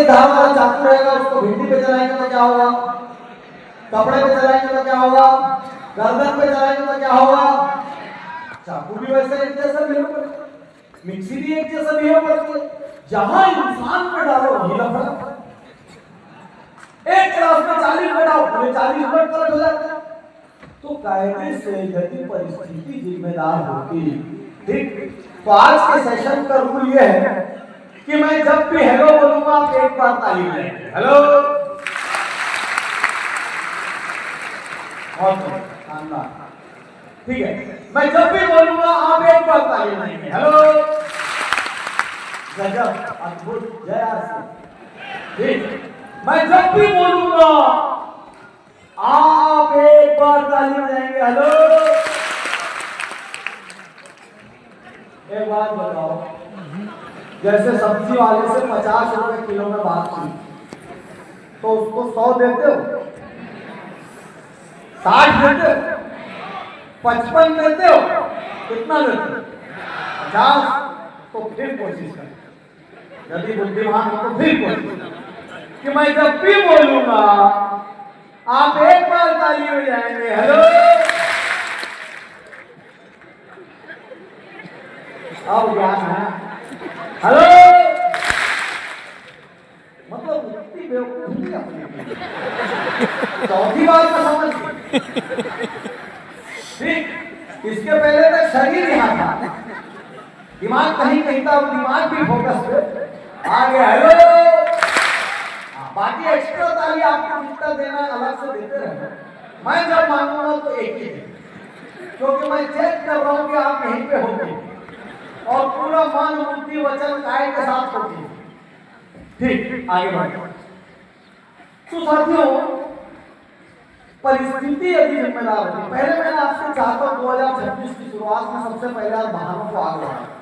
एक धार वाला चाकू रहेगा, उसको भिंडी पे चलाएंगे तो क्या होगा, कपड़े पे चलाएंगे तो क्या होगा, गर्दन पे चलाएंगे तो क्या होगा। चाकू भी वैसे एक जैसा बिहेव करता है, मिक्सी भी एक जैसा बिहेव करती है। जहां इंसान पे डालो वही लफड़ा। एक क्लास में 40 बैठाओ, पूरे 40 मिनट पलट हो जाते हैं। तो कायदे से यदि परिस्थिति जिम्मेदार होती, ठीक, तो आज के सेशन का रूल ये है कि मैं जब भी हेलो बोलूंगा आप एक बार ताली बजाएंगे, हेलो। ठीक है, मैं जब भी बोलूंगा आप एक बार ताली बजाएंगे, हेलो। गजब, अद्भुत, जय आसिफ। ठीक, मैं जब भी बोलूंगा आप एक बार ताली बजाएंगे, हेलो। एक बात बताओ, जैसे सब्जी वाले से 50 रुपए किलो में बात की तो उसको 100 देते हो, 60 देते हो, 55 देते हो, कितना देते हो, 50। तो फिर कोशिश करें, यदि बुद्धिमान हो तो फिर कोशिश करें कि मैं जब भी बोलूंगा आप एक बार ताली बजाएंगे, हेलो। अब ज्ञान है, हेलो। मतलब इतनी बेवकूफी अपनी। चौथी बात तो समझ, ठीक, इसके पहले तक शरीर यहाँ था, दिमाग कहीं कहीं था, दिमाग भी फोकस पे आ गया, हेलो। बाकी एक्स्ट्रा ताली आपको कितना देना अलग से देते रहना, मैं जब मांगूंगा तो एक ही दे, क्योंकि मैं चेक कर रहा हूं कि आप यहीं पे होंगे और पूरा मन बुद्धि वचन काय के साथ होंगे। ठीक, आगे बढ़े। तो साथियों, परिस्थिति यदि जिम्मेदार होती, पहले मैंने आपसे चाहता हूं 2026 की शुरुआत में सबसे पहले आप बहानों को आगे बढ़ाएं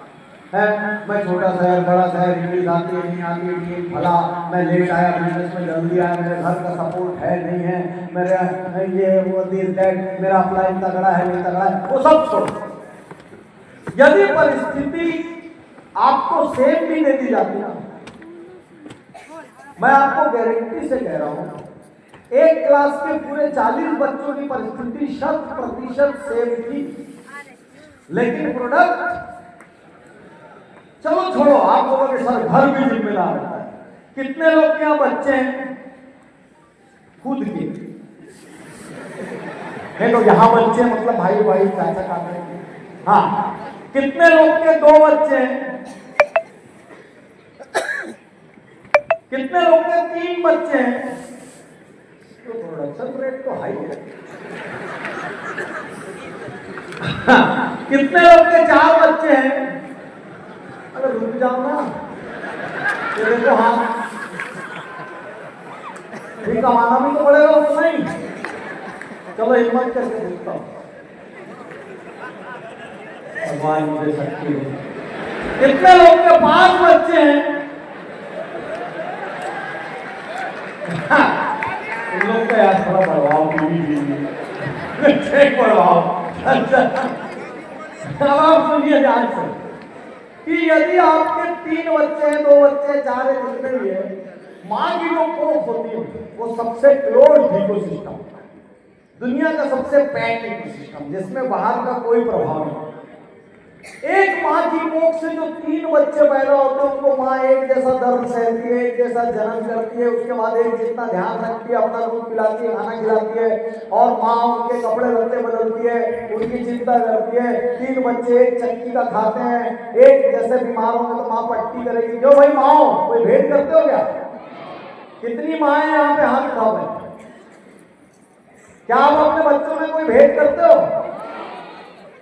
है। मैं छोटा शहर, बड़ा शहर, इंग्लिश आती है नहीं आती है, भला मैं लेट आया, बिजनेस में जल्दी आया, मेरे घर का सपोर्ट है नहीं है, मेरा ये वो दिस दैट, मेरा अप्लाई तगड़ा है नहीं तगड़ा है, वो सब छोड़ो। यदि परिस्थिति आपको सेम भी दे दी जाती ना, मैं आपको गारंटी से कह रहा हूं, एक क्लास के पूरे 40 बच्चों की परिस्थिति 100% सेम थी, लेकिन प्रोडक्ट, चलो छोड़ो, आप बोलोगे सर घर भी जिम्मेदार होता है। कितने लोग के यहाँ बच्चे हैं खुद के है, तो यहाँ बच्चे मतलब भाई भाई चाचा काका, हाँ। कितने लोग के 2 बच्चे हैं, कितने लोग के 3 बच्चे हैं, तो प्रोडक्शन रेट तो हाई है। कितने लोग के 4 बच्चे हैं, अरे रुक जाओ ना, ये देखो, हाँ ठीक, कमाना भी तो पड़ेगा उसको, नहीं। चलो हिम्मत करके देखता हूँ, भगवान मुझे शक्ति है। कितने लोग के 5 बच्चे हैं, इन लोग का यार थोड़ा बढ़वाओ, बढ़वाओ। अच्छा, अब आप सुनिए ध्यान से कि यदि आपके 3 बच्चे हैं, 2 बच्चे, 4 है, जितने भी है, माँ की जो कोख होती है वो सबसे क्लोज इकोसिस्टम, दुनिया का सबसे पैक इकोसिस्टम, जिसमें बाहर का कोई प्रभाव नहीं। एक माँ की कोख से जो 3 बच्चे पैदा होते हैं, उनको माँ एक जैसा दर्द सहती है, एक जैसा जन्म करती है, उसके बाद एक जितना ध्यान रखती है, अपना दूध पिलाती है, खाना खिलाती है, और माँ उनके कपड़े लत्ते बदलती है, उनकी चिंता करती है। 3 बच्चे एक चक्की का खाते हैं, एक जैसे बीमार होंगे तो माँ पट्टी करेगी। क्यों भाई माओ, कोई भेद करते हो क्या? कितनी माँ यहाँ पे हाथ उठाओ भाई, क्या आप अपने बच्चों में कोई भेद करते हो?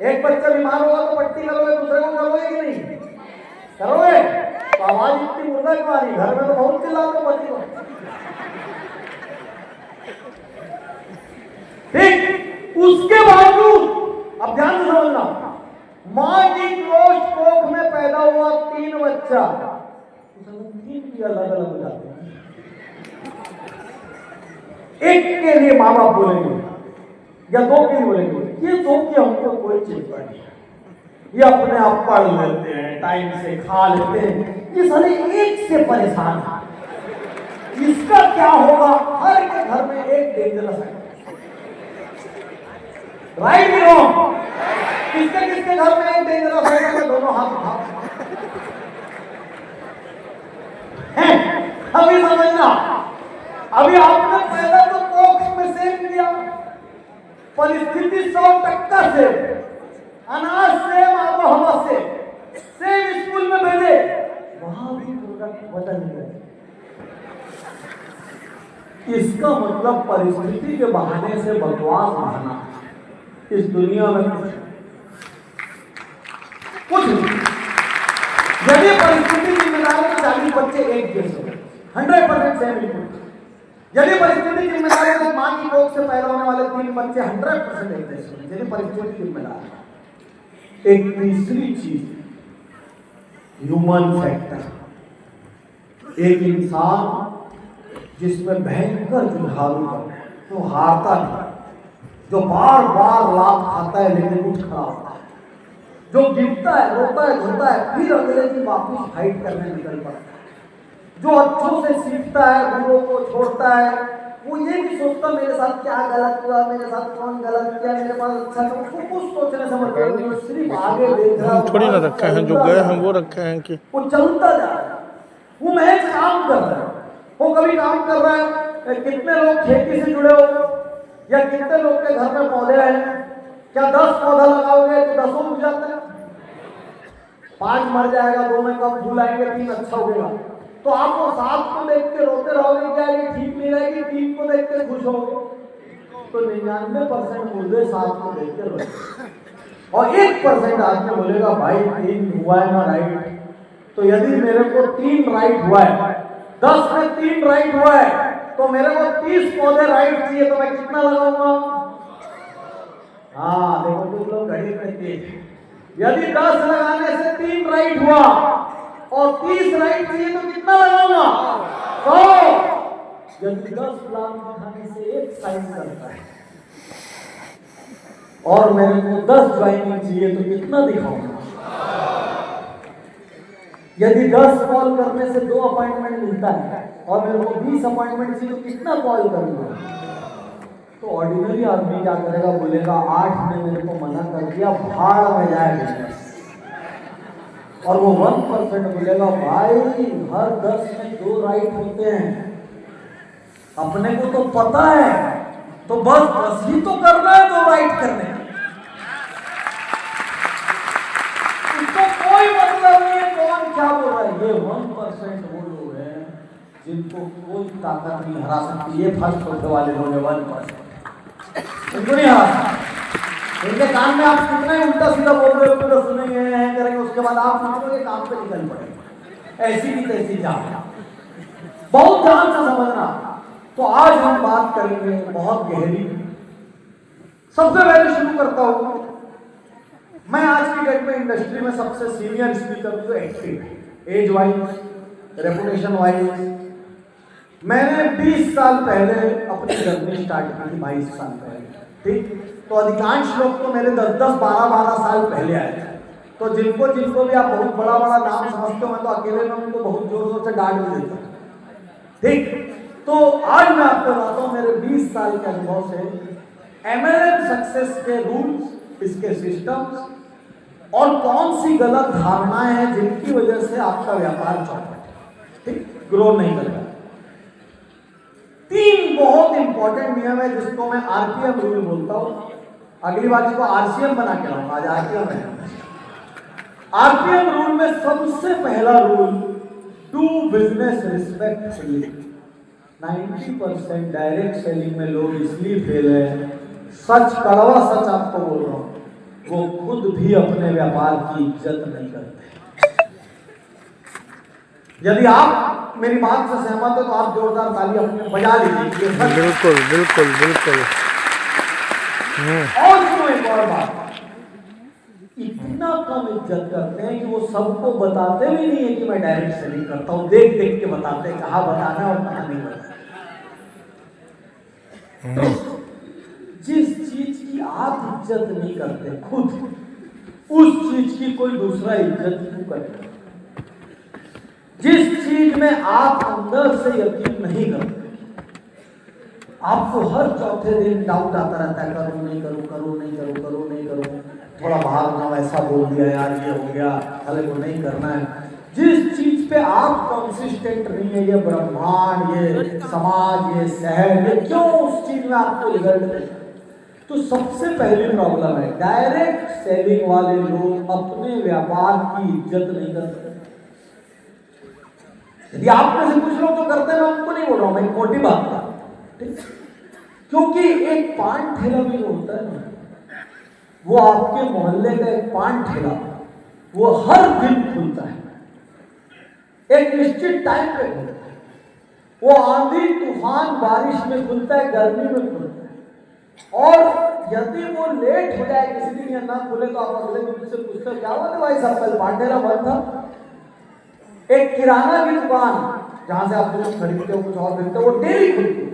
एक बच्चा बीमार होगा तो पट्टी करोगे, दूसरे को करोगे कि नहीं करोगे? तो आवाज इतनी मुर्दा क्यों आ रही? घर में तो बहुत चिल्लाते हो बच्ची को, ठीक। उसके बावजूद अब ध्यान से समझना, मां की क्लोज कोख में पैदा हुआ 3 बच्चा, 3 भी अलग अलग हो जाते हैं। एक के लिए माँ बाप बोलेंगे या 2 के लिए बोलेंगे, ये 2 की हमको कोई चिंता नहीं, ये अपने आप पढ़ लेते हैं, टाइम से खा लेते हैं, ये सारे एक से परेशान है। इसका क्या होगा? हर के घर में एक डेंजरस है, राइट नो? किसके किसके घर में एक डेंजरस है? दोनों हाथ है। अभी समझना, अभी आपने पहले तो कोक्स में सेव किया, परिस्थिति 100% से, अनाज से, आबोहवा से, सेम स्कूल में भेजे, वहां भी प्रोडक्ट बदल गए। इसका मतलब परिस्थिति के बहाने से बकवास बहाना इस दुनिया में कुछ नहीं। यदि परिस्थिति जिम्मेदार है तो 40 बच्चे एक जैसे 100% सेम इनपुट। यदि परिस्थिति जिम्मेदार है तो मां की कोख से पैदा होने वाले 3 बच्चे 100% एक जैसे। यदि परिस्थिति जिम्मेदार है। एक तीसरी चीज, ह्यूमन फैक्टर। एक इंसान जिसमें भयंकर जुझारू है, जो हारता नहीं, जो बार बार लाभ खाता है लेकिन उठ खड़ा होता है, जो गिरता है, रोता है, धोता है, फिर अगले दिन वापस फाइट करने निकल पड़ता है, जो अच्छों से सीखता है, बुरों को छोड़ता है। वो ये नहीं सोचता मेरे साथ क्या गलत हुआ, मेरे साथ कौन गलत किया, मेरे पास अच्छा था, उसको कुछ सोचने से मतलब नहीं, सिर्फ आगे देख रहा है। थोड़ी ना रखे हैं, जो गए हैं वो रखे हैं कि वो चलता जा रहा है, वो महज काम कर रहा है। वो कभी काम कर रहा है, कितने लोग खेती से जुड़े हो या कितने लोग के घर में पौधे हैं? क्या 10 पौधा लगाओगे तो 10 उग जाते हैं? 5 मर जाएगा, 2 में कब फूल आएंगे, 3 अच्छा उगेगा। तो आप वो 7 को देख के रोते रहोगे क्या ये ठीक नहीं रहेगी? 3 को देख के खुश होगे? तो 99% मुर्दे 7 को देख के रोते, और 1% आदमी बोलेगा भाई 3 हुआ है ना राइट। तो यदि मेरे को 3 राइट हुआ है, 10 में 3 राइट हुआ है, तो मेरे को 30 पौधे राइट चाहिए, तो मैं कितना लगाऊंगा? हाँ देखो, कुछ लोग घड़ी करते हैं। यदि 10 लगाने से 3 राइट हुआ और 30 राइट चाहिए तो कितना लगाऊंगा? 100। यदि 10 प्लान दिखाने से 1 साइन करता है और मेरे को 10 ज्वाइनिंग चाहिए तो कितना दिखाऊंगा? यदि 10 कॉल करने से 2 अपॉइंटमेंट मिलता है और मेरे को 20 अपॉइंटमेंट चाहिए तो कितना कॉल करूंगा? तो ऑर्डिनरी आदमी क्या करेगा? बोलेगा 8 ने मेरे को मना कर दिया, भाड़ में जाएगा। और वो 1% बोलेगा भाई हर 10 में 2 राइट होते हैं, अपने को तो पता है, तो बस ही तो करना है 2 राइट करने। इसको कोई मतलब नहीं है कौन क्या बोल रहा है। ये 1% वो लोग हैं जिनको कोई ताकत नहीं हरा सकती। ये फर्स्ट होने वाले लोग हैं 1%, इनको नहीं हरा सकते। इनके कान में आप कितना ही उल्टा सीधा बोल रहे हो, तो सुनेंगे करेंगे, उसके बाद आप सोचोगे काम पे निकल पड़ेंगे। ऐसी की तैसी जान, बहुत ध्यान से समझना। तो आज हम बात करेंगे बहुत गहरी। सबसे पहले शुरू करता हूं, मैं आज की डेट में इंडस्ट्री में सबसे सीनियर स्पीकर जो एक्टिव है, एज वाइज, रेपुटेशन वाइज। मैंने 20 साल पहले अपनी जर्नी स्टार्ट की थी, 22 साल पहले, ठीक। तो अधिकांश लोग तो मेरे 10-10, 12-12 साल पहले आए थे। तो जिनको जिनको भी आप बहुत बड़ा बड़ा नाम समझते हो, मैं तो अकेले में उनको बहुत जोर जोर से डांट भी देता हूँ, ठीक। तो आज मैं आपको बताता हूँ मेरे 20 साल के अनुभव से MLM सक्सेस के रूल्स, इसके सिस्टम्स, और कौन सी गलत धारणाएं हैं जिनकी वजह से आपका व्यापार चौपट, ठीक, ग्रो नहीं कर रहा। 3 बहुत इंपॉर्टेंट नियम है जिसको मैं RPM रूल बोलता हूं। अगली बार इसको RCM बना के लाऊंगा, आज RPM है। RPM रूल में सबसे पहला rule, do business respectfully. 90% direct selling में लोग इसलिए फेल है, सच, कड़वा सच आपको बोल रहा हूं, वो खुद भी अपने व्यापार की इज्जत नहीं करते। यदि आप मेरी बात से सहमत हो तो आप जोरदार ताली अपने बजा लीजिए। बिल्कुल बिल्कुल बिल्कुल। और सुनो एक और बात, इतना कम इज्जत करते हैं कि वो सबको बताते भी नहीं है कि मैं डायरेक्ट सेलिंग करता हूं, देख देख के बताते हैं कहाँ बताना और कहाँ नहीं बताना। तो जिस चीज की आप इज्जत नहीं करते खुद, उस चीज की कोई दूसरा इज्जत क्यों करे? जिस चीज में आप अंदर से यकीन नहीं करते, आपको हर चौथे दिन डाउट आता रहता है, करूं नहीं करूं, करूं नहीं करूं, करूं नहीं करूं, थोड़ा बाहर जाऊं, ऐसा बोल दिया यार, ये हो गया, अरे को नहीं करना है। जिस चीज पे आप कंसिस्टेंट नहीं है, ये ब्रह्मांड, ये समाज, ये शहर, ये क्यों उस चीज में आपको रिजल्ट नहीं? तो सबसे पहली प्रॉब्लम है डायरेक्ट सेलिंग वाले लोग अपने व्यापार की इज्जत नहीं करते। यदि आप में से कुछ लोग जो करते हैं, मैं उनको नहीं बोल रहा हूं, मैं मोटी बात कर रहा हूं, ठीक? क्योंकि एक पान ठेला भी होता है ना, वो आपके मोहल्ले का एक पान ठेला, वो हर दिन खुलता है, एक निश्चित टाइम पे खुलता है। वो आंधी तूफान बारिश में खुलता है, गर्मी में खुलता है। और यदि वो लेट हो जाए किसी दिन या ना खुले, तो आप अगले दिन से पूछते हो क्या हुआ था भाई साहब, कल पान ठेला बंद था। एक किराना की दुकान जहां से आप कुछ खरीदते हो, कुछ और खरीदते हो, वो डेली खुलती है।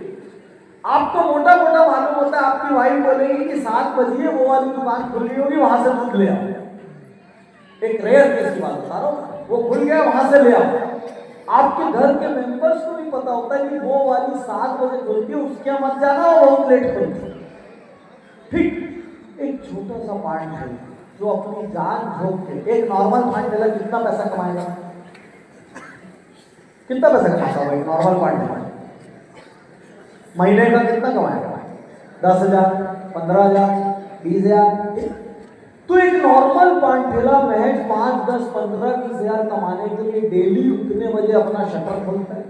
आपको मोटा मोटा मालूम होता है, आपकी वाइफ बोलेगी कि 7 बजे वो वाली दुकान खुल रही होगी, वहां से दूध ले आओ। एक रेयर केस की बात बता रहा हूं, वो खुल गया, वहां से ले आओ। आपके घर के मेंबर्स को भी पता होता है कि वो वाली 7 बजे खुलती है, उसके यहाँ मत जाना, वो बहुत लेट खुलती है। ठीक, एक छोटा सा पान ठेला जो अपनी जान झोंक के, एक नॉर्मल पान ठेला कितना पैसा कमाएगा? कितना पैसा कमाता होगा एक नॉर्मल पान ठेला? महीने का कितना कमाएगा? 10,000, 15,000, 20,000। तो एक नॉर्मल पान ठेला महज 5, 10, 15, 20,000 कमाने के लिए डेली उतने बजे अपना शटर खोलता है,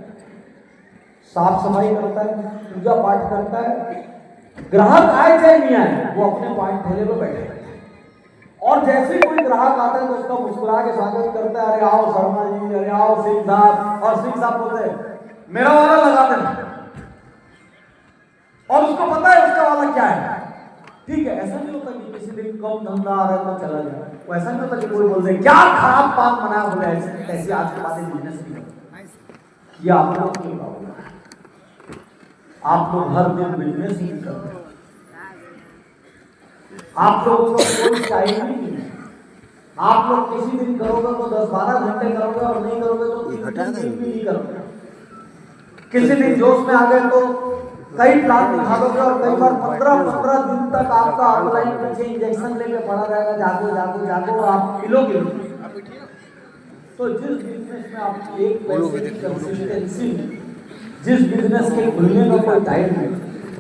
साफ सफाई करता है, पूजा पाठ करता है। ग्राहक आए चाहे नहीं आए, वो अपने पान ठेले पे बैठे रहते हैं। और जैसे ही कोई ग्राहक आता है तो उसका मुस्कुरा के स्वागत करता है, अरे आओ शर्मा जी, अरे आओ सिंह साहब। और सिंह साहब बोलते हैं मेरा वाला लगा देना, और उसको पता है उसका वाला क्या है। ठीक है, ऐसा नहीं होता कि किसी दिन कम धंधा आ रहा है तो चला जाए, वो ऐसा नहीं होता कि कोई बोल दे क्या खराब पान बनाया हो गया, ऐसे आज के बाद बिजनेस नहीं करता। ये आप लोग की प्रॉब्लम है, आप लोग हर दिन बिजनेस नहीं करते, आप लोगों को कोई टाइम नहीं है। आप लोग किसी दिन करोगे तो 10-12 घंटे करोगे, और नहीं करोगे तो 3 दिन भी नहीं करोगे। किसी दिन जोश में आ गए तो कई प्लान दिखा दोगे, और कई बार 15 दिन तक आपका ऑनलाइन पीछे इंजेक्शन लेके पड़ा रहेगा, जागो जागो जागो, आप मिलोगे। तो जिस बिजनेस में आपकी एक पैसे की कंसिस्टेंसी, जिस बिजनेस के खुलने का कोई टाइम है,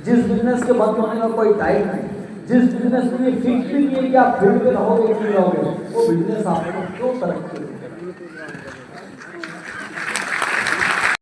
जिस बिजनेस के बंद होने का कोई टाइम है, जिस बिजनेस में फिक्स भी नहीं है कि आप फील्ड में रहोगे कि नहीं रहोगे, वो बिजनेस आपको क्यों तरक्की